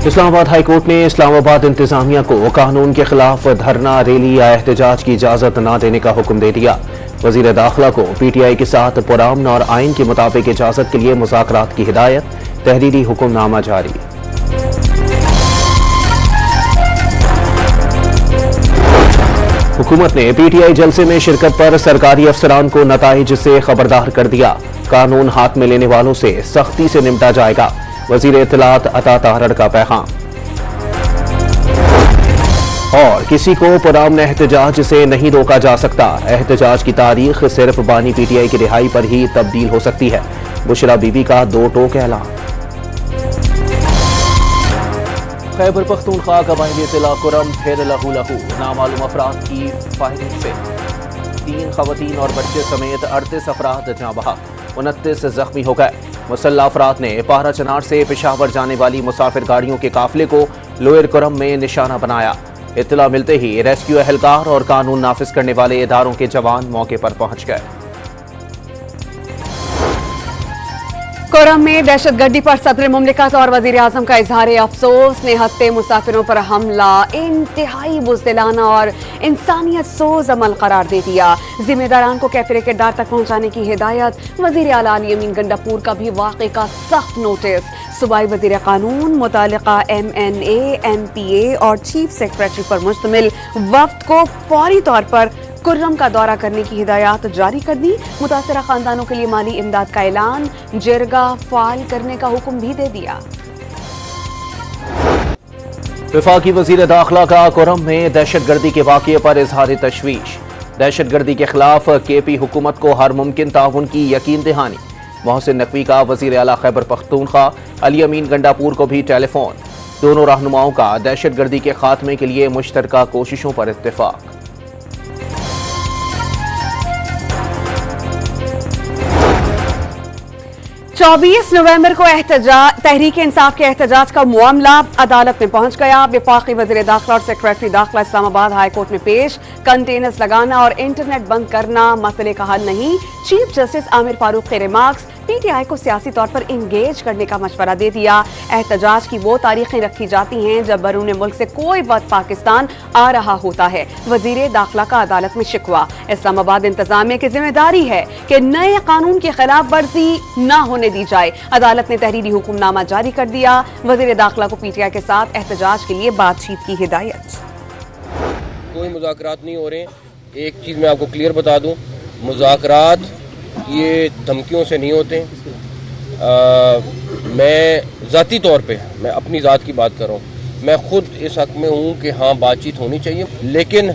Islamabad high court ने इस्लामाबाद इंतजामिया को कानून के खिलाफ धरना, रैली या एहतजाज की इजाजत न देने का हुक्म दे दिया। वजीर दाखिला को पीटीआई के साथ पुरअमन और आइन के मुताबिक इजाजत के लिए मुज़ाकरात की हिदायत, तहरीरी हुक्मनामा जारी। हुकूमत ने पीटीआई जलसे में शिरकत पर सरकारी अफसरान को नताइज से खबरदार कर दिया। कानून हाथ में लेने वालों से सख्ती से निपटा जाएगा। वजीर इत्तलात अता ताहरड़ का पैगाम। और किसी को पुरअमन एहतजाज से नहीं रोका जा सकता। एहतजाज की तारीख सिर्फ बानी पीटीआई की रिहाई पर ही तब्दील हो सकती है। बुशरा बीबी का दो टोक ऐलान। खैबर पख्तूनख्वा कबायली जिला कुरम फिर लहू लहू, नामालूम अफराद की फायरिंग से 3 खवातीन और बच्चे समेत 38 अफराद जाँ बहक, 29 जख्मी हो गए। मुसल्लह अफराद ने पारा चनार से पेशावर जाने वाली मुसाफिर गाड़ियों के काफिले को लोअर कुरम में निशाना बनाया। इत्तला मिलते ही रेस्क्यू एहलकार और कानून नाफिज करने वाले इदारों के जवान मौके पर पहुंच गए। कोरम में दहशतगर्दी पर सदर मुमलिकत और वजीर आजम का इजहार अफसोस। निहत्ते मुसाफिरों पर हमला इंतहाई बुज़दिलाना और इंसानियत सोज अमल करार दे दिया। जिम्मेदारान को कैफिर किरदार तक पहुंचाने की हिदायत। वजीर आला अली अमीन गंडापुर का भी वाक़े का सख्त नोटिस। सूबाई वजीर कानून मुतालिका MNA, MPA और चीफ सेक्रेटरी पर मुश्तमिल वफ्द को फौरी तौर पर कुर्रम का दौरा करने की हिदायत जारी कर दी। मुतासरा खानदानों के लिए माली इमदाद का ऐलान, जरगा फाल करने का हुक्म भी दे दिया। वफाकी वजीर दाखिला का कुर्रम में दहशतगर्दी के वाक़े पर इजहार तशवीश। दहशतगर्दी के खिलाफ KP हुकूमत को हर मुमकिन ताउन की यकीन दहानी। मोहसिन नकवी का वजीर आला खैबर पख्तूनख्वा अली अमीन गंडापुर को भी टेलीफोन। दोनों रहनुमाओं का दहशतगर्दी के खात्मे के लिए मुश्तरका कोशिशों पर इत्तेफाक। 24 नवंबर को तहरीक इंसाफ के एहतजाज का मामला अदालत में पहुंच गया। वफाकी वज़ीर दाखिला और सेक्रेटरी दाखिला इस्लामाबाद हाई कोर्ट में पेश। कंटेनर्स लगाना और इंटरनेट बंद करना मसले का हल नहीं। चीफ जस्टिस आमिर फारूक के रिमार्क्स। पीटीआई को सियासी तौर पर इंगेज करने का मशवरा दे दिया। एहतजाज की वो तारीखें रखी जाती हैं जब बैरून मुल्क से कोई वक्त पाकिस्तान आ रहा होता है। वजीर दाखिला का अदालत में शिकवा। इस्लामाबाद इंतजामिया की जिम्मेदारी है कि नए कानून की खिलाफ वर्जी न होने दी जाए। अदालत ने तहरीरी हुक्मनामा जारी कर दिया। वजीर दाखिला को पीटीआई के साथ एहतजाज के लिए बातचीत की हिदायत। कोई मुज़ाकरात नहीं हो रहे। एक चीज़ मैं आपको क्लियर बता दूं, मुज़ाकरात ये धमकियों से नहीं होते। मैं ज़ाती तौर पे मैं अपनी ज़ात की बात कर रहा हूँ। मैं ख़ुद इस हक़ में हूँ कि हाँ बातचीत होनी चाहिए, लेकिन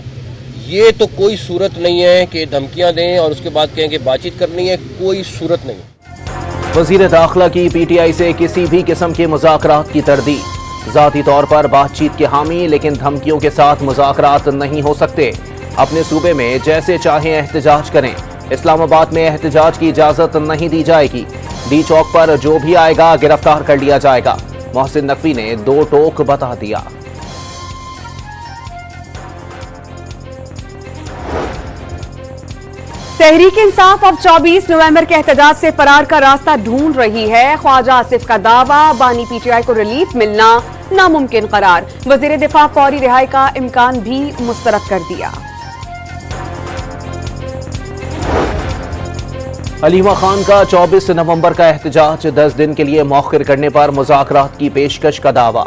ये तो कोई सूरत नहीं है कि धमकियाँ दें और उसके बाद कहें कि बातचीत करनी है। कोई सूरत नहीं। वज़ीर दाखिला की पीटीआई से किसी भी किस्म के मुज़ाकरात की तरदीद। ज़ाती तौर पर बातचीत के हामी, लेकिन धमकियों के साथ मुज़ाकरात नहीं हो सकते। अपने सूबे में जैसे चाहें एहतजाज करें। इस्लामाबाद में एहतजाज की इजाजत नहीं दी जाएगी। डी चौक पर जो भी आएगा गिरफ्तार कर लिया जाएगा। मोहसिन नकवी ने दो टोक बता दिया। तहरीक इंसाफ अब 24 नवंबर के एहतजाज से फरार का रास्ता ढूंढ रही है। ख्वाजा आसिफ का दावा, बानी पीटीआई को रिलीफ मिलना नामुमकिन करार। वजीर दिफा फौरी रिहाई का इम्कान भी मुस्तरद कर दिया। अलीमा खान का 24 नवंबर का एहतजाज 10 दिन के लिए मौखिर करने पर मुज़ाकरात की पेशकश का दावा।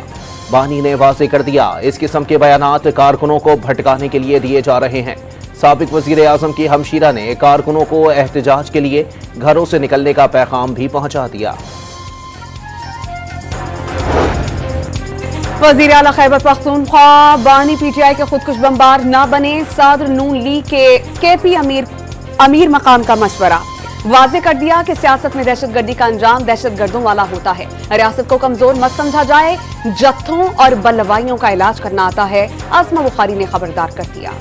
बानी ने वाज़ेह कर दिया, इस किस्म के बयानात कारकुनों को भटकाने के लिए दिए जा रहे हैं। साबिक वज़ीर आज़म की हमशीरा ने कारकुनों को एहतजाज के लिए घरों से निकलने का पैगाम भी पहुंचा दिया। वज़ीर आला खैबर पख्तूनख्वा बानी पीटीआई के खुदकुश बमबार न बने। सदर नून लीग के KP अमीर मकाम का मशवरा। वाज़ेह कर दिया कि सियासत में दहशतगर्दी का अंजाम दहशतगर्दों वाला होता है। रियासत को कमजोर मत समझा जाए। जत्थों और बल्लवाइयों का इलाज करना आता है। आसमा बुखारी ने खबरदार कर दिया।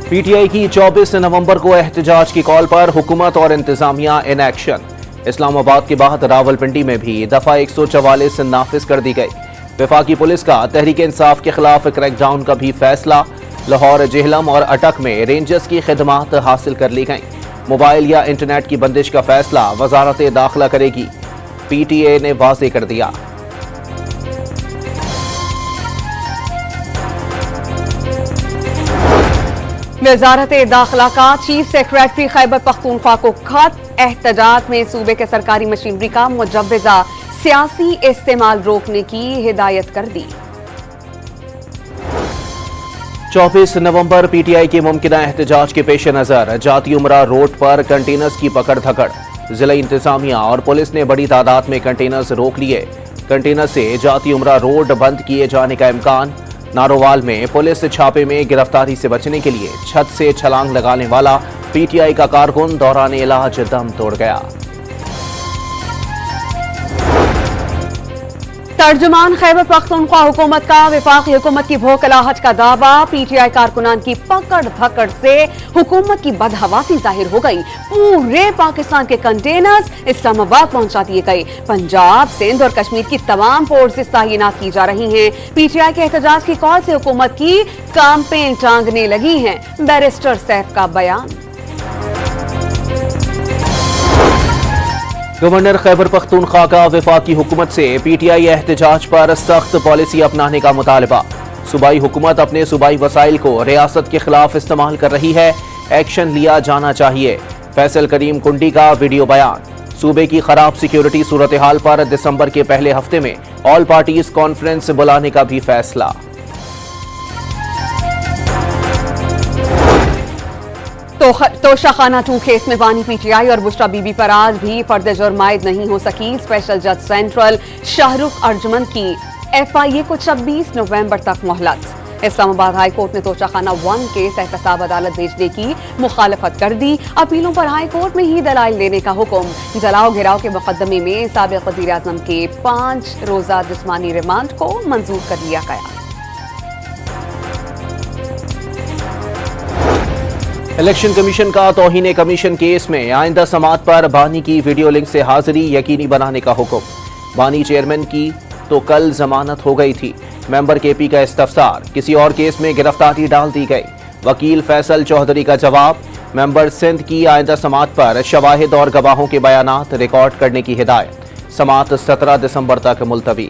पीटीआई की 24 नवंबर को एहतजाज की कॉल पर हुकूमत और इंतजामिया इन एक्शन। इस्लामाबाद के बाद रावलपिंडी में भी दफा 144 नाफिज कर दी गई। वफाकी पुलिस का तहरीक इंसाफ के खिलाफ क्रैकडाउन का भी फैसला। लाहौर, जेहलम और अटक में रेंजर्स की खिदमात हासिल कर ली गई। मोबाइल या इंटरनेट की बंदिश का फैसला वजारत दाखिला करेगी। पीटीए ने वाजे कर दिया। वजारत दाखिला का चीफ सेक्रेटरी खैबर पख्तूनख्वा को खत, एहतजाज में सूबे के सरकारी मशीनरी का मुजव्वजा सियासी इस्तेमाल रोकने की हिदायत कर दी। 24 नवंबर पीटीआई के मुमकिन एहतजाज के पेश नजर जाती उमरा रोड पर कंटेनर्स की पकड़ धकड़, जिला इंतजामिया और पुलिस ने बड़ी तादाद में कंटेनर्स रोक लिए। कंटेनर से जाती उमरा रोड बंद किए जाने का इम्कान। नारोवाल में पुलिस छापे में गिरफ्तारी से बचने के लिए छत से छलांग लगाने वाला पीटीआई का कारकुन दौरान इलाज दम तोड़ गया। तर्जुमान खैबर पख्तूनख्वा हुकूमत का वफाकी हुकूमत की भोखलाहट का दावा, पीटीआई कारकुनान की पकड़ धकड़ से हुकूमत की बदहवासी जाहिर हो गई। पूरे पाकिस्तान के कंटेनर्स इस्लामाबाद पहुंचा दिए गए। पंजाब, सिंध और कश्मीर की तमाम फोर्सेस तैनात की जा रही हैं। पीटीआई के एहतजाज की कॉल से हुकूमत की कैंपेन टांगने लगी है। बैरिस्टर सैफ का बयान। गवर्नर खैबर पख्तूनख्वा का वफाकी हुकूमत से पीटीआई एहतजाज पर सख्त पॉलिसी अपनाने का मुतालबा। सूबाई हुकूमत अपने सूबाई वसाइल को रियासत के खिलाफ इस्तेमाल कर रही है, एक्शन लिया जाना चाहिए। फैसल करीम कुंडी का वीडियो बयान। सूबे की खराब सिक्योरिटी सूरत हाल पर दिसंबर के पहले हफ्ते में ऑल पार्टीज कॉन्फ्रेंस बुलाने का भी फैसला। तोशाखाना 2 केस में बानी पीटीआई और बुशरा बीबी पर आज भी फर्द जुर्म आयद नहीं हो सकी। स्पेशल जज सेंट्रल शाहरुख अर्जुमन की एफआईए को 26 नवंबर तक मोहलत। इस्लामाबाद हाई कोर्ट ने तोशाखाना 1 केस एहतसाब अदालत भेजने की मुखालफत कर दी। अपीलों पर हाई कोर्ट में ही दलाइल देने का हुक्म। जलाओ घिराव के मुकदमे में साबिक वज़ीर आज़म के 5 रोजा जिस्मानी रिमांड को मंजूर कर लिया गया। इलेक्शन कमीशन का तौहीन कमीशन केस में आइंदा समात पर बानी की वीडियो लिंक से हाजिरी यकीनी बनाने का हुक्म। बानी चेयरमैन की तो कल जमानत हो गई थी। मेंबर केपी का इस्तफसार, किसी और केस में गिरफ्तारी डाल दी गई। वकील फैसल चौधरी का जवाब, मेंबर सिंध की आइंदा समात पर शवाहिद और गवाहों के बयानात रिकॉर्ड करने की हिदायत। समात 17 दिसंबर तक मुलतवी।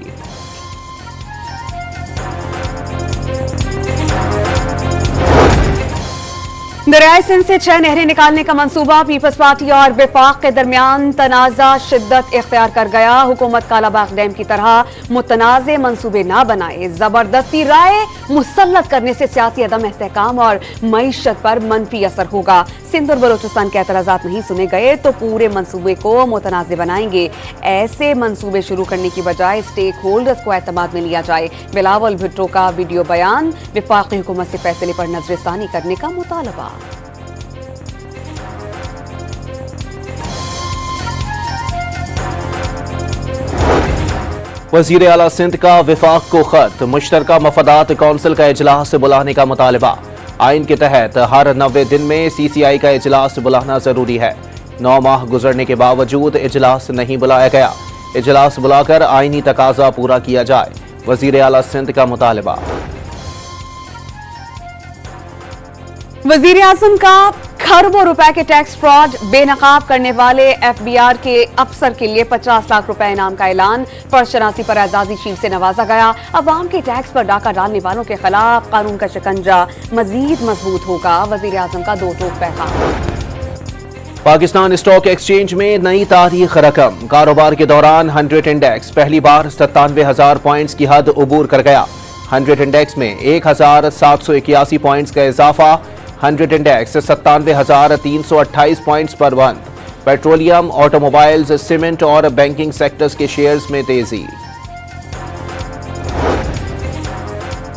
दरियाए सिंध से 6 नहरें निकालने का मंसूबा। पीपल्स पार्टी और विफाक के दरमियान तनाज़ा शिद्दत इख्तियार कर गया। हुकूमत कालाबाग डैम की तरह मुतनाज़े मंसूबे ना बनाए। जबरदस्ती राय मुसल्लत करने से सियासी अदम इस्तेहकाम और मईशत पर मनफी असर होगा। सिंध और बलोचिस्तान के एतराज़ात नहीं सुने गए तो पूरे मंसूबे को मुतनाज़े बनाएंगे। ऐसे मंसूबे शुरू करने की बजाय स्टेक होल्डर्स को एतमाद में लिया जाए। बिलावल भुट्टो का वीडियो बयान। विफाकी हुकूमत से फैसले पर नजरसानी करने का मुतालबा। वज़ीर आला सिंध का विफाक को खत। मुश्तरका मफादात कौंसिल का इजलास बुलाने का मुतालबा। आइन के तहत हर 90 दिन में CCI का इजलास बुलाना जरूरी है। 9 माह गुजरने के बावजूद इजलास नहीं बुलाया गया। इजलास बुलाकर आइनी तकाजा पूरा किया जाए। वज़ीर आला सिंध का मुतालबा। वज़ीर आज़म का खरबों रुपए के टैक्स फ्रॉड बेनकाब करने वाले FBR के अफसर के लिए 50 लाख रुपए इनाम का ऐलान। फर्शनासी पर एजाजी शील्ड से नवाजा गया। अवाम के टैक्स पर डाका डालने वालों के खिलाफ कानून का शिकंजा मजीद मजबूत होगा। वज़ीर आज़म का 2 टोक पैगाम। पाकिस्तान स्टॉक एक्सचेंज में नई तारीख रकम। कारोबार के दौरान 100 इंडेक्स पहली बार 97,000 पॉइंट्स की हद उबूर कर गया। 100 इंडेक्स में 1,781 पॉइंट्स का इजाफा। 100 इंडेक्स 97,328 पॉइंट्स पर बंद। पेट्रोलियम, ऑटोमोबाइल्स, सीमेंट और बैंकिंग सेक्टर्स के शेयर्स में तेजी।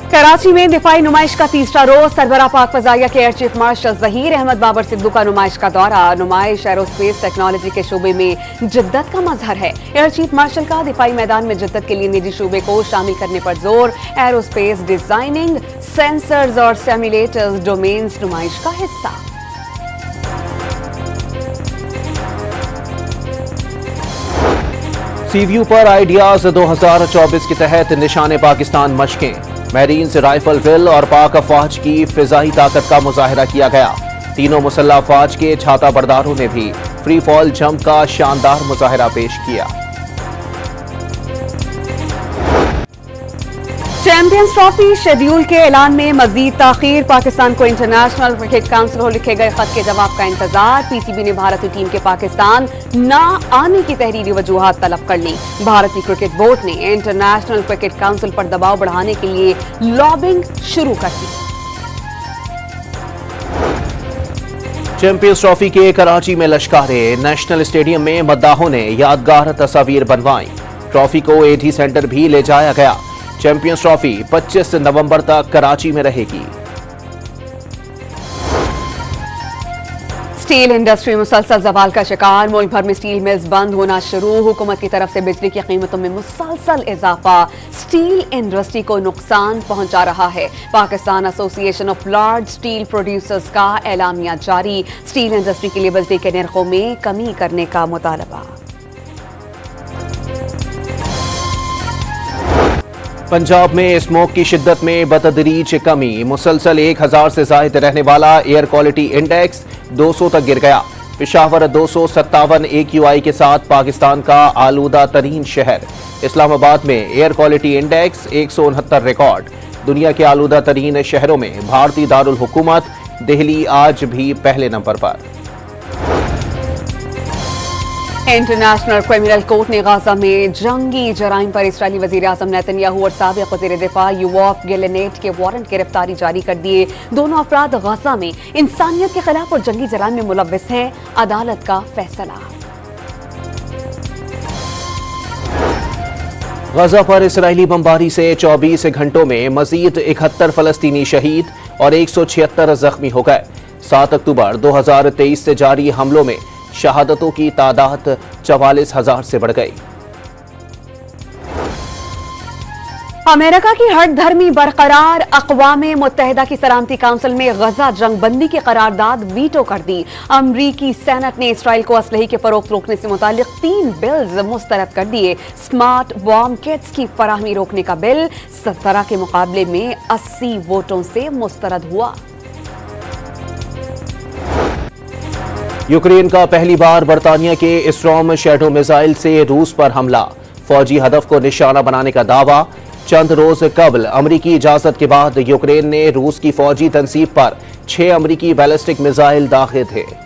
कराची में दिफाई नुमाइश का तीसरा रोज। सरबराह पाक फजाइया के air chief marshal Zaheer Ahmed Babar Sidhu का नुमाइश का दौरा। नुमाइश एरोस्पेस टेक्नोलॉजी के शोबे में जिद्दत का मजहर है। एयर चीफ मार्शल का दिफाई मैदान में जिद्दत के लिए निजी शोबे को शामिल करने पर जोर। एरोस्पेस डिजाइनिंग, सेंसर्स और सिम्युलेटर्स डोमेन्स नुमाइश का हिस्सा। सीव्यू पर आइडियाज 2024 के तहत निशाने पाकिस्तान मशकें। महरीन्स, राइफल ड्रिल और पाक अफवाज की फिजाई ताकत का मुजाहिरा किया गया। तीनों मुसल्लह अफवाज के छाता बरदारों ने भी फ्री फॉल जंप का शानदार मुजाहिरा पेश किया। चैंपियंस ट्रॉफी शेड्यूल के ऐलान में मजीद ताखीर। पाकिस्तान को इंटरनेशनल क्रिकेट काउंसिल को लिखे गए खत के जवाब का इंतजार। पीसीबी ने भारतीय टीम के पाकिस्तान न आने की तहरीरी वजूहात तलब कर ली। भारतीय क्रिकेट बोर्ड ने इंटरनेशनल क्रिकेट काउंसिल पर दबाव बढ़ाने के लिए लॉबिंग शुरू कर दी। चैंपियंस ट्रॉफी के कराची में लश्कारे नेशनल स्टेडियम में मद्दाहों ने यादगार तस्वीर बनवाई। ट्रॉफी को एटी सेंटर भी ले जाया गया। चैंपियंस ट्रॉफी 25 नवंबर तक कराची में रहेगी। स्टील इंडस्ट्री मुसलसल जवाल का शिकार। मुल्क भर में स्टील मिल्स बंद होना शुरू। हुकूमत की तरफ से बिजली की कीमतों में मुसलसल इजाफा स्टील इंडस्ट्री को नुकसान पहुंचा रहा है। Pakistan association of large steel producers का एलामिया जारी। स्टील इंडस्ट्री के लिए बिजली के निर्खों में कमी करने का मुतालबा। पंजाब में स्मोक की शिद्दत में बतदरीज कमी। मुसलसल 1000 से जायद रहने वाला एयर क्वालिटी इंडेक्स 200 तक गिर गया। पेशावर 257 AQI के साथ पाकिस्तान का आलूदा तरीन शहर। इस्लामाबाद में एयर क्वालिटी इंडेक्स 169 रिकॉर्ड। दुनिया के आलूदा तरीन शहरों में भारतीय दारुल हुकूमत दिल्ली आज भी पहले नंबर पर। इंटरनेशनल क्रिमिनल कोर्ट ने गाजा में जंगी जराइम पर इस्राएली वजीर आजम नेतन्याहू और साबिक वजीर दिफा योआफ गैलेनेट के वारंट गिरफ्तारी जारी कर दिए। दोनों अफराद गाजा में इंसानियत के खिलाफ और जंगी जराइम में मुलव्विस हैं। अदालत का फैसला। गाजा पर इस्राएली बमबारी से 24 घंटों में मजीद 71 फलस्तीनी शहीद और 176 जख्मी हो गए। 7 अक्टूबर 2023 से जारी हमलों में शहादतों की तादाद 44,000 से बढ़ गई। अमेरिका की हठधर्मी बरकरार। अक़वाम मुत्तहिदा की सलामती काउंसिल में गजा जंग बंदी की करारदाद वीटो कर दी। अमरीकी सेनेट ने इसराइल को असलहे के फरोख्त रोकने से मुतालिक 3 बिल्स मुस्तरद कर दिए। स्मार्ट बॉम्ब किट्स की फराहमी रोकने का बिल 17 के मुकाबले में 80 वोटों से मुस्तरद हुआ। यूक्रेन का पहली बार बरतानिया के स्टॉर्म शैडो मिसाइल से रूस पर हमला। फौजी हदफ को निशाना बनाने का दावा। चंद रोज कबल अमरीकी इजाजत के बाद यूक्रेन ने रूस की फौजी तनसीब पर 6 अमरीकी बैलिस्टिक मिसाइल दागे थे।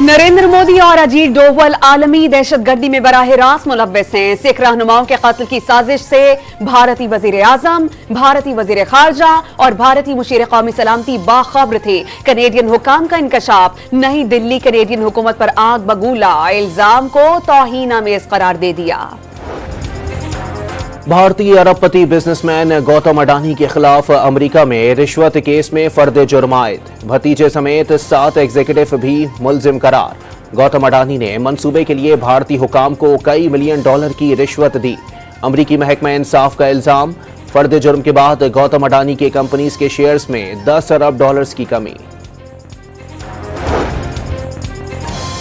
नरेंद्र मोदी और अजीत डोवल आलमी दहशतगर्दी में बराह रास्त मुलव्विस हैं। सिख रहनुमाओं के कत्ल की साजिश से भारतीय वजीर आजम, भारतीय वजीर खारजा और भारतीय मुशीर कौमी सलामती बाखबर थे। कनेडियन हुकाम का इंकशाफ। नई दिल्ली कनेडियन हुकूमत पर आग बगूला। इल्जाम को तौहीन-आमेज करार दे दिया। भारतीय अरबपति बिजनेसमैन गौतम अडानी के खिलाफ अमेरिका में रिश्वत केस में फर्द जुर्म आयद। भतीजे समेत 7 एग्जीक्यूटिव भी मुल्जिम करार। गौतम अडानी ने मंसूबे के लिए भारतीय हुकाम को कई मिलियन डॉलर की रिश्वत दी। अमरीकी महकमा इंसाफ का इल्जाम। फर्द जुर्म के बाद गौतम अडानी के कंपनीज के शेयर्स में 10 अरब डॉलर्स की कमी।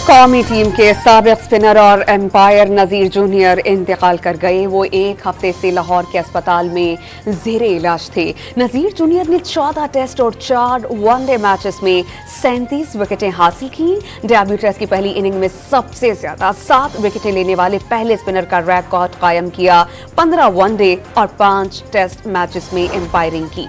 कौमी टीम के साबिक स्पिनर और एम्पायर नजीर जूनियर इंतकाल कर गए। वो 1 हफ्ते से लाहौर के अस्पताल में ज़ेरे इलाज थे। नजीर जूनियर ने 14 टेस्ट और 4 वनडे मैचेस में 37 विकेटें हासिल की। डेब्यू टेस्ट की पहली इनिंग में सबसे ज्यादा 7 विकेटें लेने वाले पहले स्पिनर का रिकॉर्ड कायम किया। 15 वनडे और 5 टेस्ट मैचेस में एम्पायरिंग की।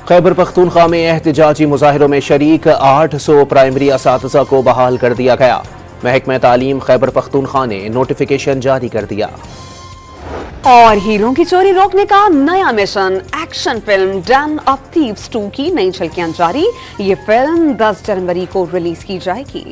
खैबर पख्तूनख्वा में एहतजाजी मुजाहिरों में शरीक 800 प्राइमरी असातिज़ा को बहाल कर दिया गया। महकमा तालीम खैबर पख्तूनख्वा ने नोटिफिकेशन जारी कर दिया। और हीरों की चोरी रोकने का नया mission. Action film done of thieves 2 की नई झलकियां जारी। ये फिल्म 10 जनवरी को रिलीज की जाएगी।